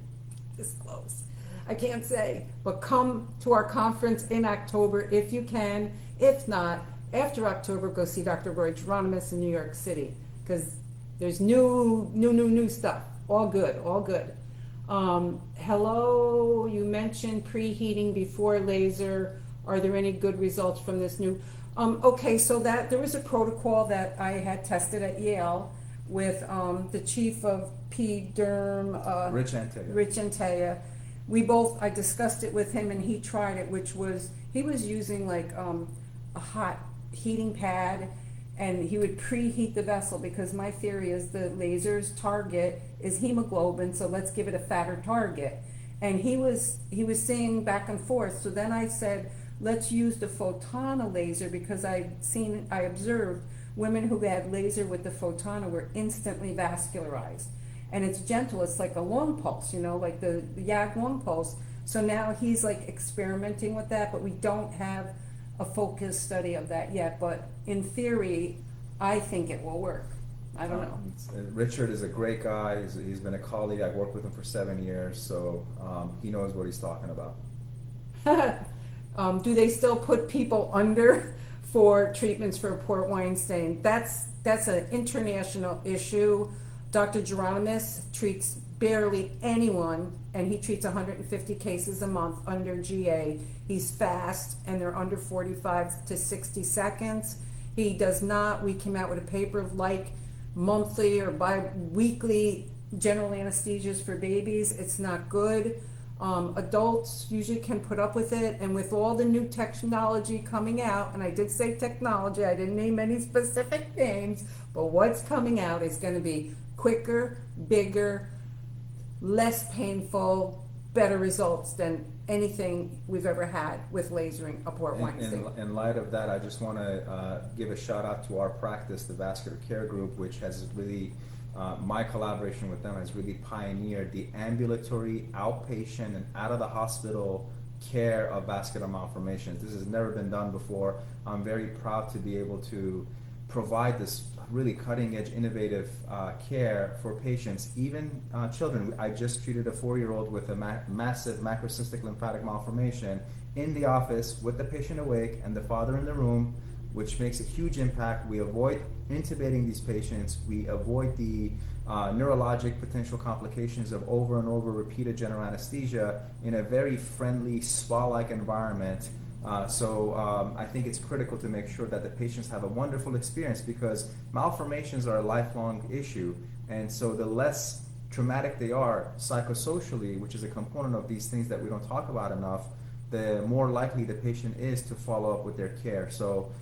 this close. I can't say, but come to our conference in October if you can. If not, after October, go see Dr. Roy Geronimus in New York City, because there's new stuff. All good, all good. Hello, you mentioned preheating before laser. Are there any good results from this new? Okay, so that there was a protocol that I had tested at Yale with the chief of Derm, Rich Antega. Rich Antaya. I discussed it with him and he tried it, which was, he was using like a hot heating pad and he would preheat the vessel because my theory is the laser's target is hemoglobin, so let's give it a fatter target. And he was seeing back and forth, so then I said, let's use the Photona laser because I observed women who had laser with the Photona were instantly vascularized. And it's gentle, it's like a long pulse, like the YAG long pulse. So now he's like experimenting with that, but we don't have a focused study of that yet. But in theory, I think it will work. I don't know. Richard is a great guy. He's been a colleague. I've worked with him for 7 years, so he knows what he's talking about. Do they still put people under for treatments for port wine stain? That's an international issue. Dr. Geronimus treats barely anyone, and he treats 150 cases a month under GA. He's fast, and they're under 45 to 60 seconds. He does not, we came out with a paper of like monthly or bi-weekly general anesthesias for babies. It's not good. Adults usually can put up with it, and with all the new technology coming out, and I did say technology, I didn't name any specific names, but what's coming out is going to be quicker, bigger, less painful, better results than anything we've ever had with lasering a port wine stain. In light of that, I just want to give a shout out to our practice, the Vascular Care Group, which has really, my collaboration with them has really pioneered the ambulatory, outpatient, and out of the hospital care of vascular malformations. This has never been done before. I'm very proud to be able to provide this really cutting-edge, innovative care for patients, even children. I just treated a 4-year-old with a massive macrocystic lymphatic malformation in the office with the patient awake and the father in the room, which makes a huge impact. We avoid intubating these patients. We avoid the neurologic potential complications of over and over repeated general anesthesia in a very friendly spa-like environment. So I think it's critical to make sure that the patients have a wonderful experience, because malformations are a lifelong issue, and so the less traumatic they are psychosocially, which is a component of these things that we don't talk about enough, the more likely the patient is to follow up with their care. So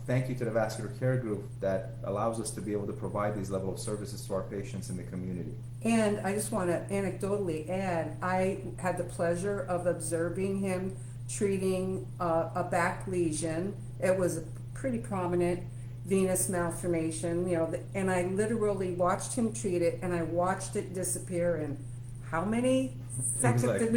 thank you to the Vascular Care Group that allows us to be able to provide these level of services to our patients in the community. And I just want to anecdotally add, I had the pleasure of observing him treating a back lesion. It was a pretty prominent venous malformation, and I literally watched him treat it, and I watched it disappear in how many seconds? Did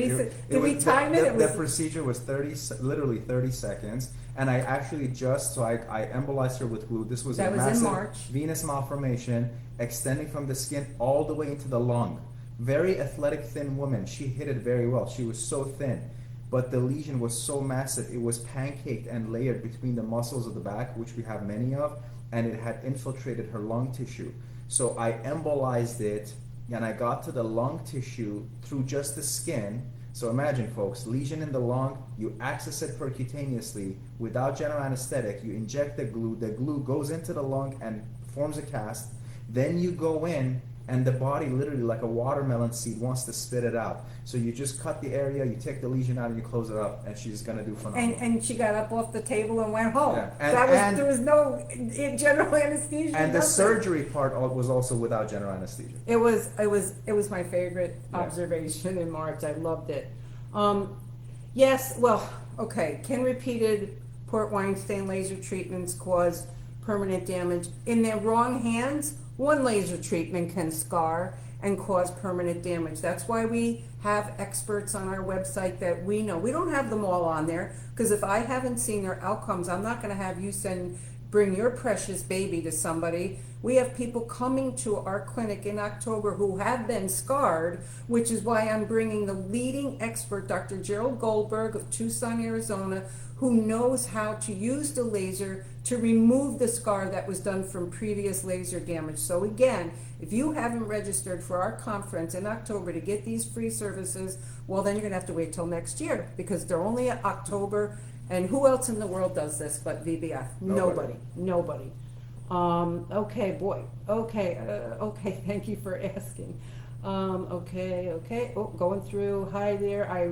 we time it? The procedure was literally 30 seconds, and I actually I embolized her with glue. This was a massive venous malformation extending from the skin all the way into the lung. Very athletic, thin woman. She hit it very well. She was so thin. But the lesion was so massive, it was pancaked and layered between the muscles of the back, which we have many of, and it had infiltrated her lung tissue. So I embolized it, and I got to the lung tissue through just the skin. So imagine, folks, lesion in the lung, you access it percutaneously without general anesthetic, you inject the glue goes into the lung and forms a cast, then you go in, and the body literally, like a watermelon seed, wants to spit it out. So you just cut the area, you take the lesion out, and you close it up, and she's going to do phenomenal. And she got up off the table and went home. Yeah. There was no general anesthesia. And the surgery part was also without general anesthesia. It was my favorite observation in March. I loved it. Yes, well, okay. Can repeated port wine stain laser treatments cause permanent damage? In the wrong hands, one laser treatment can scar and cause permanent damage. That's why we have experts on our website that we know. We don't have them all on there, because if I haven't seen their outcomes, I'm not going to have you bring your precious baby to somebody. We have people coming to our clinic in October who have been scarred, which is why I'm bringing the leading expert, Dr. Gerald Goldberg of Tucson, Arizona, who knows how to use the laser to remove the scar that was done from previous laser damage. So again, if you haven't registered for our conference in October to get these free services, well, then you're going to have to wait till next year, because they're only October And who else in the world does this but VBF? Nobody. Nobody. Okay, boy. Okay, okay. Thank you for asking. Okay. Oh, going through. Hi there. I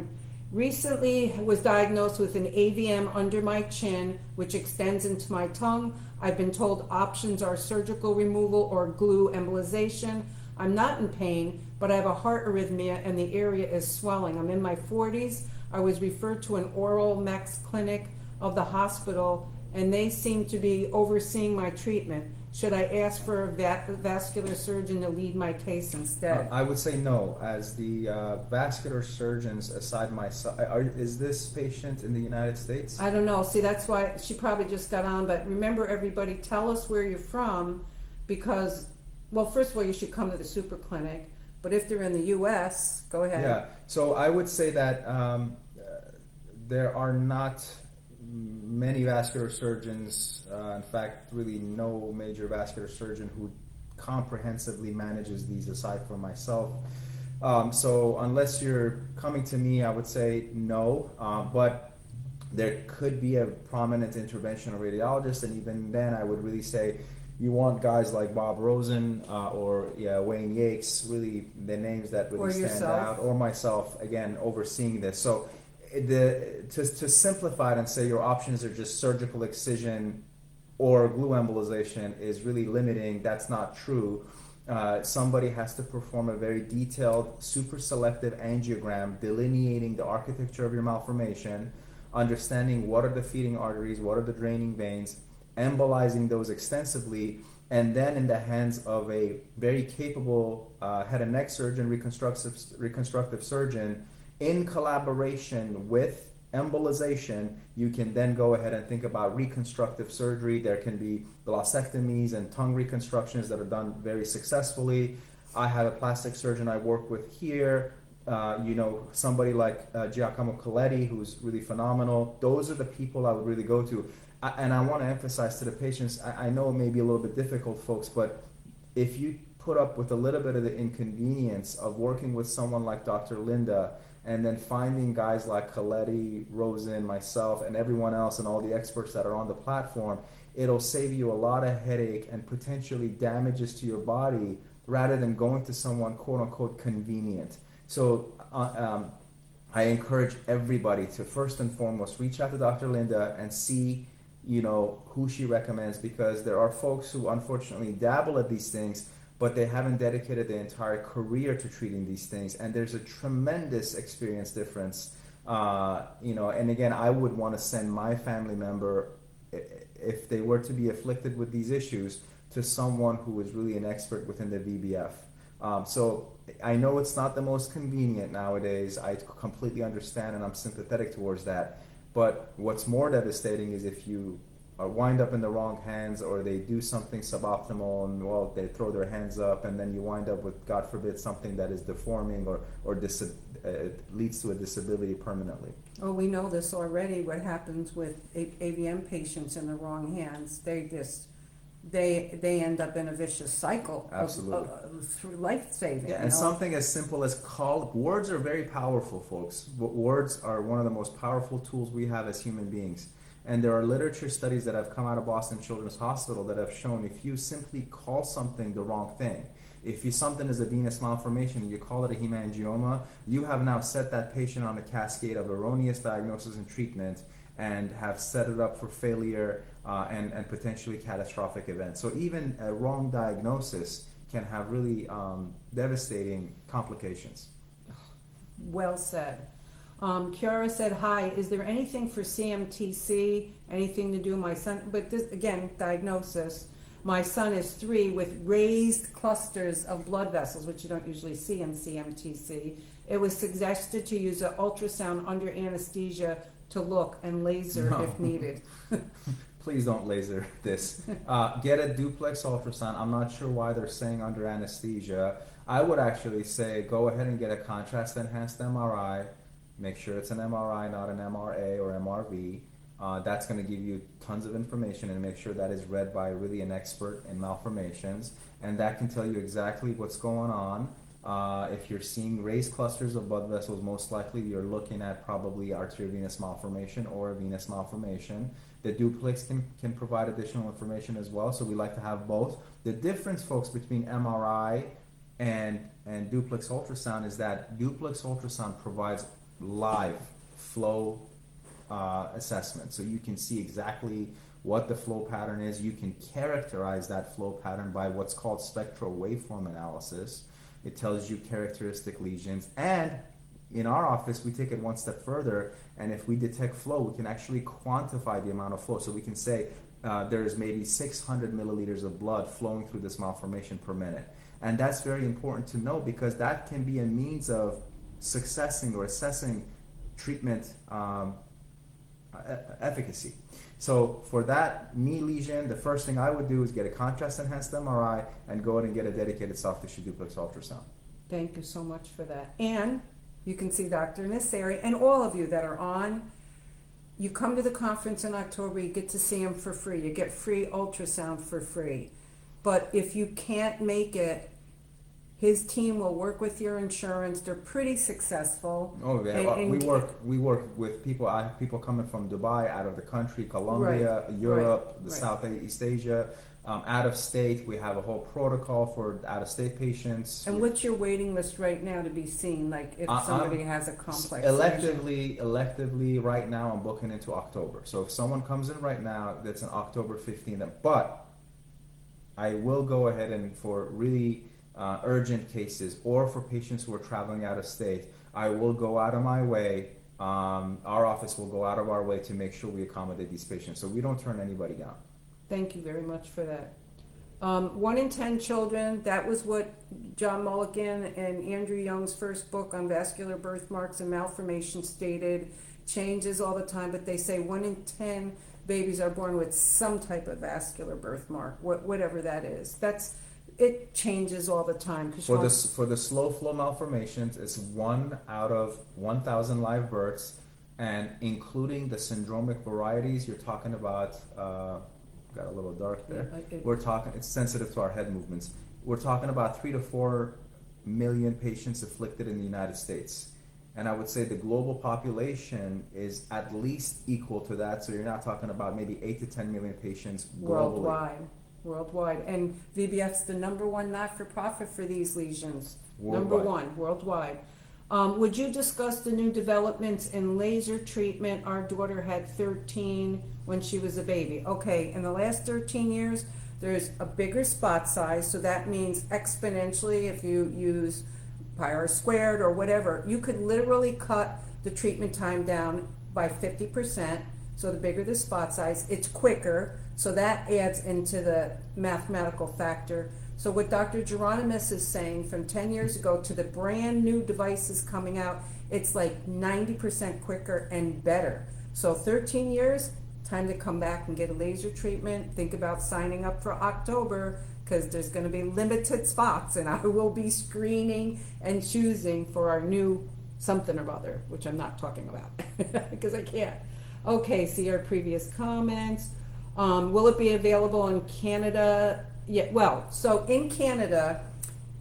recently was diagnosed with an AVM under my chin, which extends into my tongue. I've been told options are surgical removal or glue embolization. I'm not in pain, but I have a heart arrhythmia and the area is swelling. I'm in my 40s. I was referred to an oral max clinic of the hospital, and they seem to be overseeing my treatment. Should I ask for a vascular surgeon to lead my case instead? I would say no. As the vascular surgeons, aside myself, is this patient in the United States? I don't know. See, that's why she probably just got on. But remember, everybody, tell us where you're from, because, well, first of all, you should come to the super clinic. But if they're in the U.S., go ahead. Yeah. So I would say that there are not many vascular surgeons, in fact, really no major vascular surgeon who comprehensively manages these aside from myself. So unless you're coming to me, I would say no, but there could be a prominent interventional radiologist, and even then I would really say you want guys like Bob Rosen or Wayne Yates, really the names that really stand out, or myself, again, overseeing this. So to simplify it and say your options are just surgical excision or glue embolization is really limiting. That's not true. Somebody has to perform a very detailed, super selective angiogram delineating the architecture of your malformation, understanding what are the feeding arteries, what are the draining veins, embolizing those extensively, and then in the hands of a very capable head and neck surgeon, reconstructive surgeon, in collaboration with embolization, you can then go ahead and think about reconstructive surgery. There can be glossectomies and tongue reconstructions that are done very successfully. I have a plastic surgeon I work with here, somebody like Giacomo Coletti, who's really phenomenal. Those are the people I would really go to. And I want to emphasize to the patients, I know it may be a little bit difficult, folks, but if you put up with a little bit of the inconvenience of working with someone like Dr. Linda, and then finding guys like Coletti, Rosen, myself, and everyone else, and all the experts that are on the platform, it'll save you a lot of headache and potentially damages to your body rather than going to someone quote-unquote convenient. So I encourage everybody to first and foremost reach out to Dr. Linda and see who she recommends, because there are folks who unfortunately dabble at these things, but they haven't dedicated their entire career to treating these things, and there's a tremendous experience difference. And again, I would want to send my family member, if they were to be afflicted with these issues, to someone who is really an expert within the VBF. So I know it's not the most convenient nowadays. I completely understand, and I'm sympathetic towards that. But what's more devastating is if you wind up in the wrong hands, or they do something suboptimal and, well, they throw their hands up, and then you wind up with, God forbid, something that is deforming or leads to a disability permanently. Oh, we know this already, what happens with AVM patients in the wrong hands. They end up in a vicious cycle. Absolutely. Through life-saving. Yeah, and something as simple as words are very powerful, folks. Words are one of the most powerful tools we have as human beings. And there are literature studies that have come out of Boston Children's Hospital that have shown if you simply call something the wrong thing, if something is a venous malformation and you call it a hemangioma, you have now set that patient on a cascade of erroneous diagnosis and treatment, and have set it up for failure and potentially catastrophic events. So even a wrong diagnosis can have really devastating complications. Well said. Kiara said, hi, is there anything for CMTC, anything to do with my son? But this, again, diagnosis. My son is 3 with raised clusters of blood vessels, which you don't usually see in CMTC. It was suggested to use an ultrasound under anesthesia to look, and laser if needed. Please don't laser this. Get a duplex ultrasound. I'm not sure why they're saying under anesthesia. I would actually say go ahead and get a contrast enhanced MRI. Make sure it's an MRI, not an MRA or MRV. That's going to give you tons of information, and make sure that is read by really an expert in malformations. And that can tell you exactly what's going on. If you're seeing raised clusters of blood vessels, most likely you're looking at probably arteriovenous malformation or venous malformation. The duplex can provide additional information as well, so we like to have both. The difference, folks, between MRI and duplex ultrasound is that duplex ultrasound provides live flow assessment, so you can see exactly what the flow pattern is. You can characterize that flow pattern by what's called spectral waveform analysis. It tells you characteristic lesions, and in our office we take it one step further, and if we detect flow, we can actually quantify the amount of flow. So we can say there's maybe 600 milliliters of blood flowing through this malformation per minute, and that's very important to know because that can be a means of successing or assessing treatment efficacy. So for that knee lesion, the first thing I would do is get a contrast enhanced MRI and go ahead and get a dedicated soft tissue duplex ultrasound. Thank you so much for that. And you can see Dr. Nassiri and all of you that are on. You come to the conference in October, you get to see him for free. You get free ultrasound for free. But if you can't make it, his team will work with your insurance. They're pretty successful. Oh yeah, we work with people. I have people coming from Dubai, out of the country, Colombia, Right, Europe, right, the right. Southeast Asia, out of state. We have a whole protocol for out of state patients. And what's your waiting list right now to be seen? Like if somebody has a complex electively right now I'm booking into October. So if someone comes in right now, that's an October 15th. But I will go ahead and for really urgent cases or for patients who are traveling out of state, I will go out of my way. Our office will go out of our way to make sure we accommodate these patients, so we don't turn anybody down. Thank you very much for that. 1 in 10 children, that was what John Mulligan and Andrew Young's first book on vascular birthmarks and malformation stated. Changes all the time, but they say 1 in 10 babies are born with some type of vascular birthmark, whatever that is. It changes all the time. For the slow flow malformations, it's 1 out of 1,000 live births, and including the syndromic varieties, you're talking about. Got a little dark there. It's sensitive to our head movements. We're talking about 3 to 4 million patients afflicted in the United States. And I would say the global population is at least equal to that. So you're not talking about maybe 8 to 10 million patients globally. Worldwide. And VBF's the #1 not-for-profit for these lesions. Worldwide. #1 worldwide. Would you discuss the new developments in laser treatment? Our daughter had 13 when she was a baby. Okay, in the last 13 years, there's a bigger spot size, so that means exponentially, if you use pi r squared or whatever, you could literally cut the treatment time down by 50%. So the bigger the spot size, it's quicker, so that adds into the mathematical factor. So what Dr. Geronimus is saying, from 10 years ago to the brand new devices coming out, it's like 90% quicker and better. So 13 years, time to come back and get a laser treatment. Think about signing up for October, because there's going to be limited spots, and I will be screening and choosing for our new something or other, which I'm not talking about because I can't. Okay, see our previous comments. Will it be available in Canada? Yeah, well, so in Canada,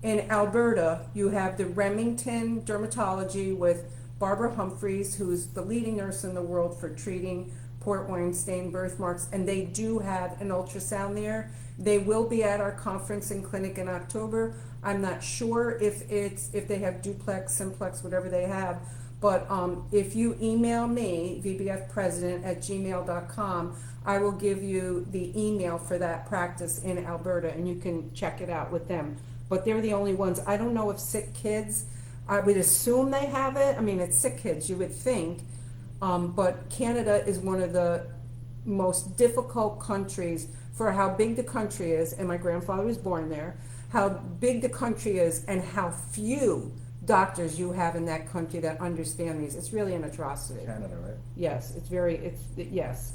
in Alberta, you have the Remington Dermatology with Barbara Humphreys, who's the leading nurse in the world for treating port wine stain birthmarks, and they do have an ultrasound there. They will be at our conference and clinic in October. I'm not sure if they have duplex, simplex, whatever they have, but if you email me, vbfpresident@gmail.com, I will give you the email for that practice in Alberta, and you can check it out with them. But they're the only ones. I don't know if Sick Kids, I would assume they have it. I mean, it's Sick Kids, you would think. But Canada is one of the most difficult countries for how big the country is, and my grandfather was born there, how big the country is and how few doctors you have in that country that understand these. It's really an atrocity. Canada, right? Yes, yes.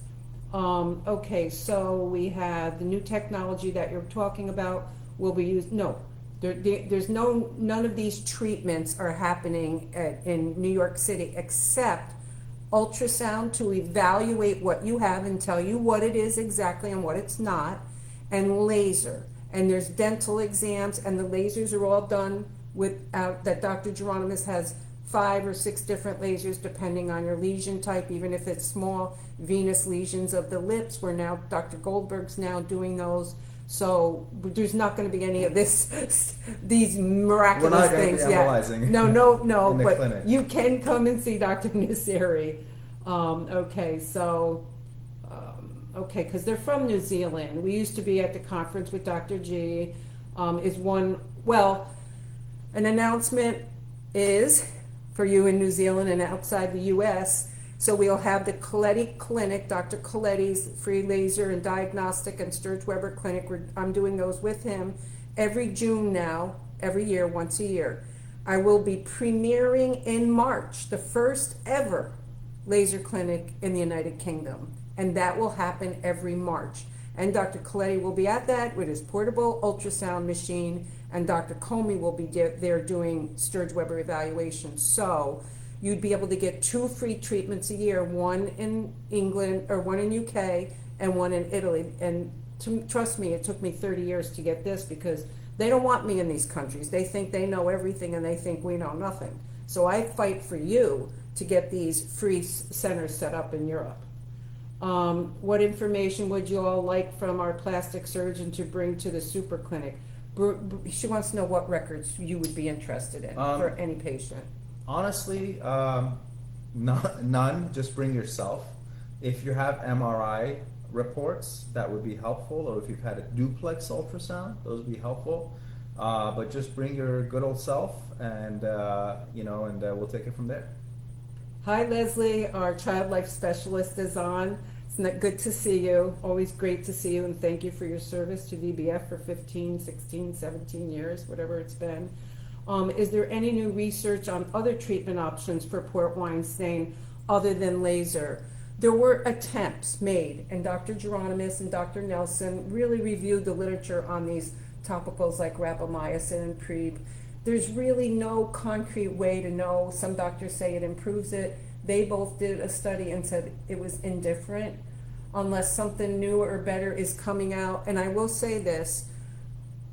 Okay, so we have the new technology that you're talking about will be used. No, there's none of these treatments are happening in New York City except ultrasound to evaluate what you have and tell you what it is exactly and what it's not, and laser. And there's dental exams, and the lasers are all done without, that Dr. Geronimus has 5 or 6 different lasers depending on your lesion type, even if it's small venous lesions of the lips. We're now, Dr. Goldberg's now doing those. So there's not going to be any of this, these miraculous We're not going things. to be embolizing. No, in the but clinic. you can come and see Dr. Nassiri. Okay, so, okay, because they're from New Zealand. We used to be at the conference with Dr. G. Is one, well, an announcement is for you in New Zealand and outside the U.S. So we'll have the Coletti Clinic, Dr. Coletti's free laser and diagnostic and Sturge-Weber Clinic. I'm doing those with him every June now, every year, once a year. I will be premiering in March, the first ever laser clinic in the United Kingdom. And that will happen every March. And Dr. Coletti will be at that with his portable ultrasound machine, and Dr. Comey will be there doing Sturge-Weber evaluations. So you'd be able to get 2 free treatments a year, one in England, or one in UK, and one in Italy. And trust me, it took me 30 years to get this because they don't want me in these countries. They think they know everything and they think we know nothing. So I fight for you to get these free centers set up in Europe. What information would you all like from our plastic surgeon to bring to the super clinic? She wants to know what records you would be interested in for any patient. Honestly, none. Just bring yourself. If you have MRI reports, that would be helpful, or if you've had a duplex ultrasound, those would be helpful. But just bring your good old self, and we'll take it from there. Hi, Leslie. Our child life specialist is on. It's good to see you. Always great to see you, and thank you for your service to VBF for 15, 16, 17 years, whatever it's been. Is there any new research on other treatment options for port wine stain other than laser? There were attempts made, and Dr. Geronimus and Dr. Nelson really reviewed the literature on these topicals like rapamycin and Preb. There's really no concrete way to know. Some doctors say it improves it. They both did a study and said it was indifferent unless something newer or better is coming out. And I will say this,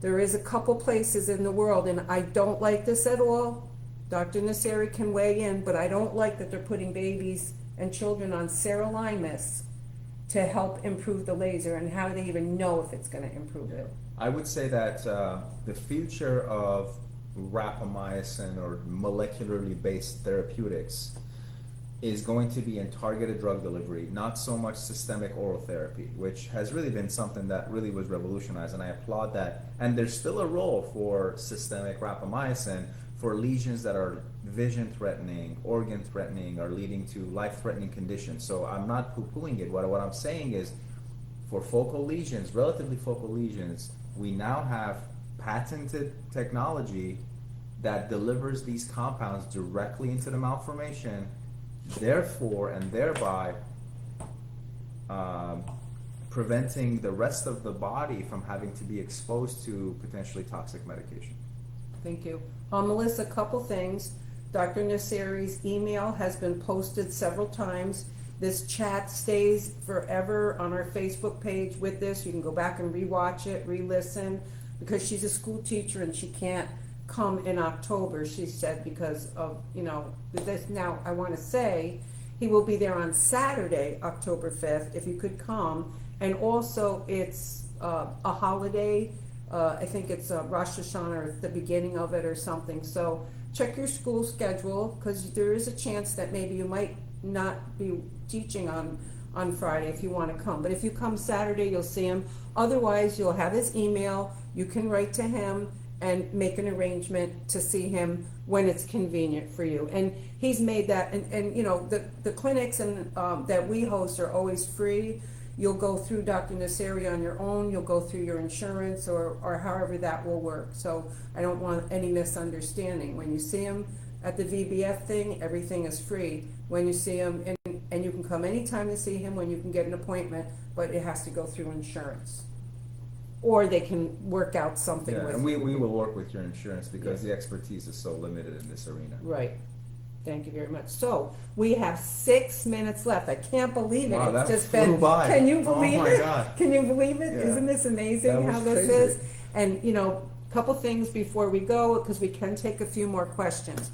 there is a couple places in the world, and I don't like this at all. Dr. Nassiri can weigh in, but I don't like that they're putting babies and children on sirolimus to help improve the laser, and how do they even know if it's going to improve it? I would say that the future of rapamycin or molecularly based therapeutics is going to be in targeted drug delivery, not so much systemic oral therapy, which has really been something that really was revolutionized, and I applaud that. And there's still a role for systemic rapamycin for lesions that are vision threatening, organ threatening, or leading to life threatening conditions. So I'm not poo-pooing it. What I'm saying is, for focal lesions, relatively focal lesions, we now have patented technology that delivers these compounds directly into the malformation, therefore and thereby preventing the rest of the body from having to be exposed to potentially toxic medication. Thank you. Melissa, a couple things. Dr. Nassiri's email has been posted several times. This chat stays forever on our Facebook page with this. You can go back and rewatch it, re-listen, because she's a school teacher and she can't come in October, she said, because of, this. Now, I want to say he will be there on Saturday, October 5th, if you could come. And also, it's a holiday. I think it's Rosh Hashanah, or the beginning of it or something. So check your school schedule, because there is a chance that maybe you might not be teaching on Friday if you want to come. But if you come Saturday, you'll see him. Otherwise, you'll have his email. You can write to him and make an arrangement to see him when it's convenient for you. And he's made that, and the clinics and that we host are always free. You'll go through Dr. Nassiri on your own. You'll go through your insurance or however that will work. So I don't want any misunderstanding. When you see him at the VBF thing, everything is free. When you see him, and you can come anytime to see him when you can get an appointment, but it has to go through insurance. Or they can work out something with and we will work with your insurance because the expertise is so limited in this arena. Right. Thank you very much. So we have 6 minutes left. I can't believe it. Wow, It's that just flew been. by. Can you believe Oh my it? God. Can you believe it? Yeah. Isn't this amazing That was how this crazy. is? And couple things before we go, because we can take a few more questions.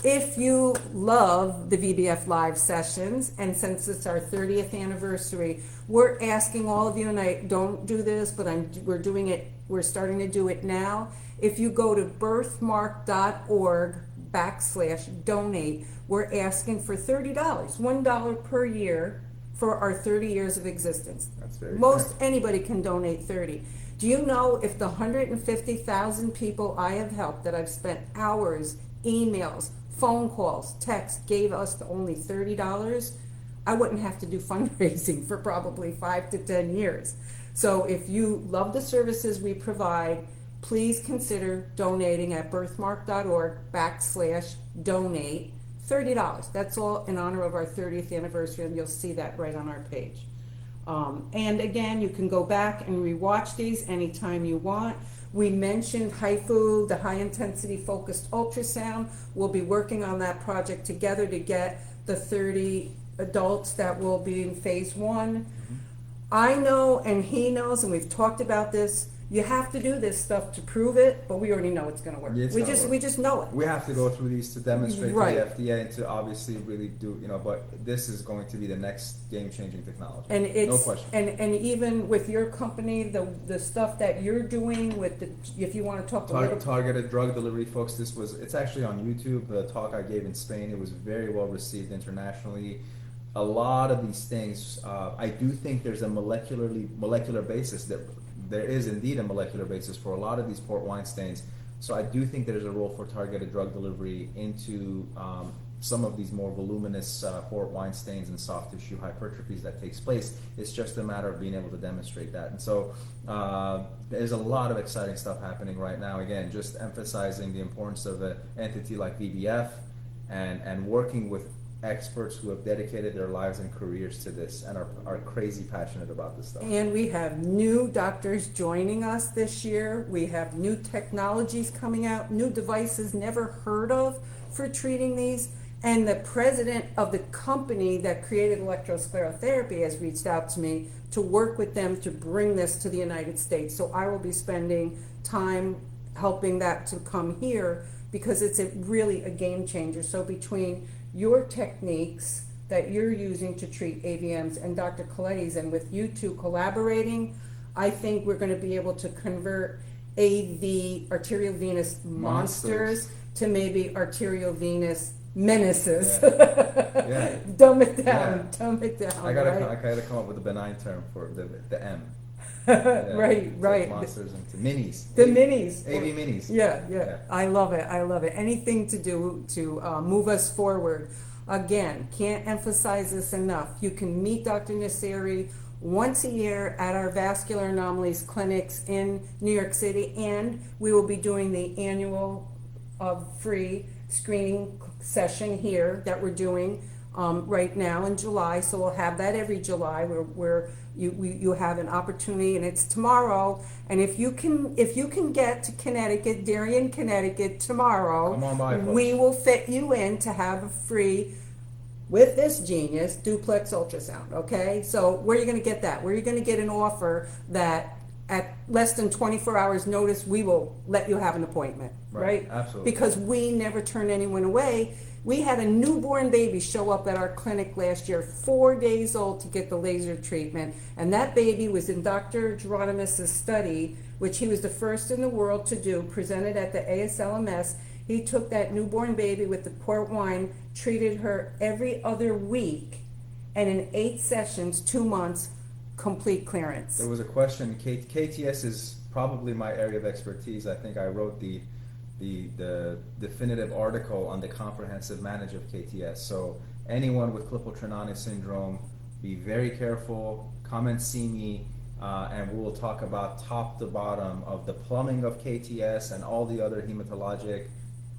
If you love the VBF live sessions, and since it's our 30th anniversary, we're asking all of you, and I don't do this, but we're doing it, we're starting to do it now. If you go to birthmark.org/donate, we're asking for $30, $1 per year for our 30 years of existence. That's very Most fair. anybody can donate 30. Do you know if the 150,000 people I have helped, that I've spent hours, emails, phone calls, texts, gave us only $30, I wouldn't have to do fundraising for probably 5 to 10 years. So if you love the services we provide, please consider donating at birthmark.org/donate $30. That's all in honor of our 30th anniversary, and you'll see that right on our page. And again, you can go back and rewatch these anytime you want. We mentioned HIFU, the high intensity focused ultrasound. We'll be working on that project together to get the 30 adults that will be in phase 1. I know, and he knows, and we've talked about this, you have to do this stuff to prove it, but we already know it's gonna work. It's We gonna just work. know it. We have to go through these to demonstrate Right. to the FDA and to obviously really do, but this is going to be the next game-changing technology. And it's, no question. and even with your company, the stuff that you're doing with the, if you wanna talk a little. Targeted drug delivery, folks. It's actually on YouTube. The talk I gave in Spain, it was very well received internationally. A lot of these things, I do think there's a molecular basis. That there is indeed a molecular basis for a lot of these port wine stains. So I do think there's a role for targeted drug delivery into some of these more voluminous port wine stains and soft tissue hypertrophies that takes place. It's just a matter of being able to demonstrate that. And so there's a lot of exciting stuff happening right now. Again, just emphasizing the importance of an entity like VBF and working with experts who have dedicated their lives and careers to this and are crazy passionate about this stuff. And we have new doctors joining us this year. We have new technologies coming out, new devices never heard of for treating these. And the president of the company that created electrosclerotherapy has reached out to me to work with them to bring this to the United States. So I will be spending time helping that to come here, because it's really a game changer. So between your techniques that you're using to treat AVMs and Dr. Coletti's, and with you two collaborating, I think we're going to be able to convert AV, arteriovenous monsters, to maybe arteriovenous menaces. Yeah. Dumb it down, Yeah. dumb it down. I right? gotta come up with a benign term for the M. Right, right. Monsters into minis. The minis. AV minis. Yeah. I love it. Anything to do to move us forward. Again, can't emphasize this enough. You can meet Dr. Nassiri once a year at our vascular anomalies clinics in New York City, and we will be doing the annual free screening session here that we're doing right now in July. So we'll have that every July where you have an opportunity, and it's tomorrow. And if you can get to Connecticut, Darien, Connecticut tomorrow, Come on by, folks. we will fit you in to have a free, with this genius, duplex ultrasound. Okay, so where are you going to get that? Where are you going to get an offer that at less than 24 hours notice we will let you have an appointment, right? Absolutely. Because we never turn anyone away. We had a newborn baby show up at our clinic last year, 4 days old, to get the laser treatment. And that baby was in Dr. Geronimus' study, which he was the first in the world to do, presented at the ASLMS. He took that newborn baby with the port wine, treated her every other week, and in 8 sessions, 2 months, complete clearance. There was a question. KTS is probably my area of expertise. I think I wrote the definitive article on the comprehensive manage of KTS. So anyone with Klippel-Trenaunay syndrome, be very careful. Come and see me, and we will talk about top to bottom of the plumbing of KTS and all the other hematologic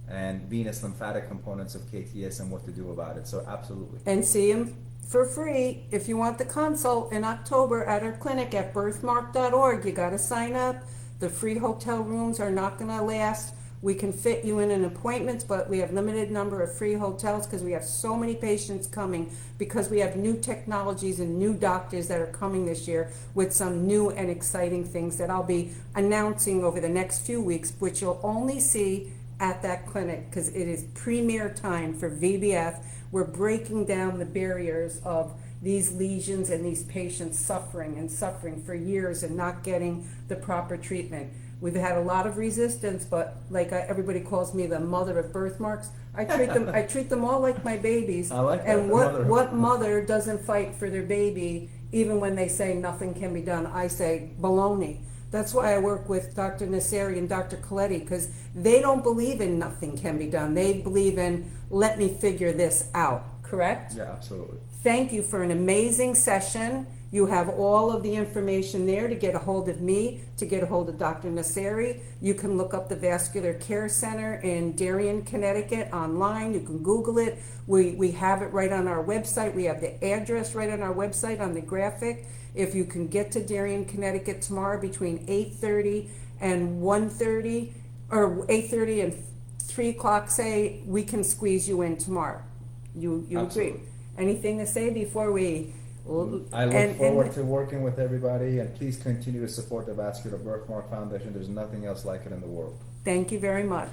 and venous lymphatic components of KTS and what to do about it. So absolutely. And see him for free if you want the consult in October at our clinic at birthmark.org. You got to sign up. The free hotel rooms are not going to last We can fit you in an appointment, but we have limited number of free hotels because we have so many patients coming, because we have new technologies and new doctors that are coming this year with some new and exciting things that I'll be announcing over the next few weeks, which you'll only see at that clinic because it is premier time for VBF. We're breaking down the barriers of these lesions and these patients suffering and suffering for years and not getting the proper treatment. We've had a lot of resistance, but everybody calls me the mother of birthmarks. I treat them all like my babies. I like that. And what mother doesn't fight for their baby even when they say nothing can be done? I say baloney. That's why I work with Dr. Nassiri and Dr. Coletti, because they don't believe in nothing can be done. They believe in let me figure this out, correct? Yeah, absolutely. Thank you for an amazing session. You have all of the information there to get a hold of me, to get a hold of Dr. Nassiri. You can look up the Vascular Care Center in Darien, Connecticut online. You can Google it. We have it right on our website. We have the address right on our website on the graphic. If you can get to Darien, Connecticut tomorrow between 8:30 and 1:30, or 8:30 and 3 o'clock, say, we can squeeze you in tomorrow. You Absolutely. agree? Anything to say before we... I look forward to working with everybody, and please continue to support the Vascular Birthmark Foundation. There's nothing else like it in the world. Thank you very much.